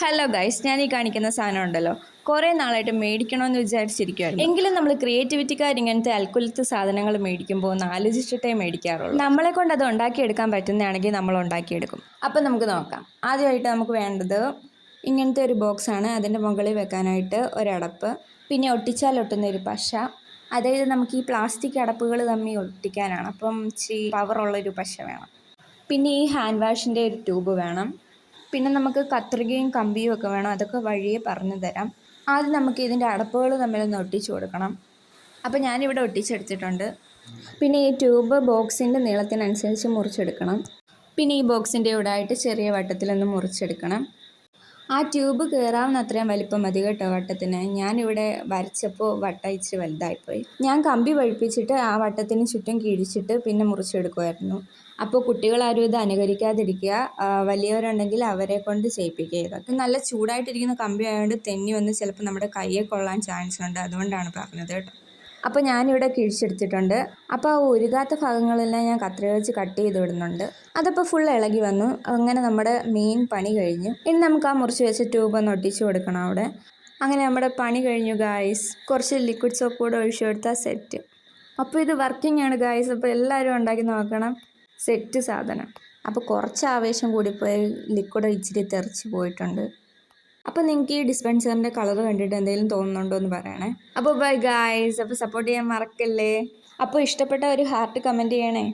Hello guys, ഞാൻ ഈ കാണിക്കുന്ന സാധനം ഉണ്ടല്ലോ, കുറേ നാളായിട്ട് മേടിക്കണമെന്ന് വിചാരിച്ചിരിക്കുവായിരുന്നു. എങ്കിലും നമ്മൾ ക്രിയേറ്റിവിറ്റിക്കാർ ഇങ്ങനത്തെ അൽക്കുലത്ത് സാധനങ്ങൾ മേടിക്കുമ്പോൾ ഒന്ന് ആലോചിച്ചിട്ടേ മേടിക്കാറുള്ളൂ. നമ്മളെ കൊണ്ട് അത് ഉണ്ടാക്കിയെടുക്കാൻ പറ്റുന്നതാണെങ്കിൽ നമ്മൾ ഉണ്ടാക്കിയെടുക്കും. അപ്പം നമുക്ക് നോക്കാം. ആദ്യമായിട്ട് നമുക്ക് വേണ്ടത് ഇങ്ങനത്തെ ഒരു ബോക്സാണ്. അതിൻ്റെ മുകളിൽ വെക്കാനായിട്ട് ഒരടപ്പ്, പിന്നെ ഒട്ടിച്ചാൽ ഒട്ടുന്ന ഒരു പശ. അതായത് നമുക്ക് ഈ പ്ലാസ്റ്റിക് അടപ്പുകൾ തമ്മിൽ ഒട്ടിക്കാനാണ്, അപ്പം ഇച്ചിരി പവറുള്ളൊരു പശ വേണം. പിന്നെ ഈ ഹാൻഡ് വാഷിൻ്റെ ഒരു ട്യൂബ് വേണം. പിന്നെ നമുക്ക് കത്രികയും കമ്പിയും ഒക്കെ വേണം. അതൊക്കെ വഴിയെ പറഞ്ഞു തരാം. ആദ്യം നമുക്ക് ഇതിൻ്റെ അടപ്പുകൾ തമ്മിലൊന്ന് ഒട്ടിച്ചു കൊടുക്കണം. അപ്പോൾ ഞാനിവിടെ ഒട്ടിച്ചെടുത്തിട്ടുണ്ട്. പിന്നെ ഈ ട്യൂബ് ബോക്സിൻ്റെ നീളത്തിനനുസരിച്ച് മുറിച്ചെടുക്കണം. പിന്നെ ഈ ബോക്സിൻ്റെ ഇവിടെ ആയിട്ട് ചെറിയ വട്ടത്തിലൊന്ന് മുറിച്ചെടുക്കണം. ആ ട്യൂബ് കയറാവുന്ന അത്രയും വലിപ്പം മതി കേട്ടോ വട്ടത്തിന്. ഞാനിവിടെ വരച്ചപ്പോൾ വട്ടം ഇച്ചിരി വലുതായിപ്പോയി. ഞാൻ കമ്പി വഴിപ്പിച്ചിട്ട് ആ വട്ടത്തിന് ചുറ്റും കിഴിച്ചിട്ട് പിന്നെ മുറിച്ചെടുക്കുമായിരുന്നു. അപ്പോൾ കുട്ടികളാരും ഇത് അനുകരിക്കാതിരിക്കുക. വലിയവരുണ്ടെങ്കിൽ അവരെ കൊണ്ട് ചെയ്യിപ്പിക്കുക. ഇതൊക്കെ നല്ല ചൂടായിട്ടിരിക്കുന്ന കമ്പി ആയതുകൊണ്ട് തെന്നി വന്ന് ചിലപ്പോൾ നമ്മുടെ കയ്യെ കൊള്ളാൻ ചാൻസ് ഉണ്ട്. അതുകൊണ്ടാണ് പറഞ്ഞത് കേട്ടോ. അപ്പോൾ ഞാനിവിടെ കിഴിച്ചെടുത്തിട്ടുണ്ട്. അപ്പോൾ ആ ഉരുകാത്ത ഭാഗങ്ങളെല്ലാം ഞാൻ കത്രിക വെച്ച് കട്ട് ചെയ്ത് വിടുന്നുണ്ട്. അതപ്പോൾ ഫുൾ ഇളകി വന്നു. അങ്ങനെ നമ്മുടെ മെയിൻ പണി കഴിഞ്ഞു. ഇനി നമുക്ക് ആ മുറിച്ച് വെച്ച ട്യൂബ് ഒന്ന് ഒട്ടിച്ച് കൊടുക്കണം അവിടെ. അങ്ങനെ നമ്മുടെ പണി കഴിഞ്ഞു ഗായ്സ്. കുറച്ച് ലിക്വിഡ് സോപ്പ് കൂടെ ഒഴിച്ചു കൊടുത്താൽ സെറ്റ്. അപ്പോൾ ഇത് വർക്കിംഗ് ആണ് ഗായ്സ്. അപ്പോൾ എല്ലാവരും ഉണ്ടാക്കി നോക്കണം. സെറ്റ് സാധനം. അപ്പോൾ കുറച്ച് ആവേശം കൂടിപ്പോയി, ലിക്വിഡ് ഇച്ചിരി തെറിച്ച് പോയിട്ടുണ്ട്. അപ്പോൾ നിങ്ങൾക്ക് ഈ ഡിസ്പെൻസറിൻ്റെ കളർ കണ്ടിട്ട് എന്തെങ്കിലും തോന്നുന്നുണ്ടോ എന്ന് പറയണേ. അപ്പോൾ ബൈ ഗായ്സ്. അപ്പോൾ സപ്പോർട്ട് ചെയ്യാൻ മറക്കല്ലേ. അപ്പോൾ ഇഷ്ടപ്പെട്ട ഒരു ഹാർട്ട് കമൻറ്റ് ചെയ്യണേ.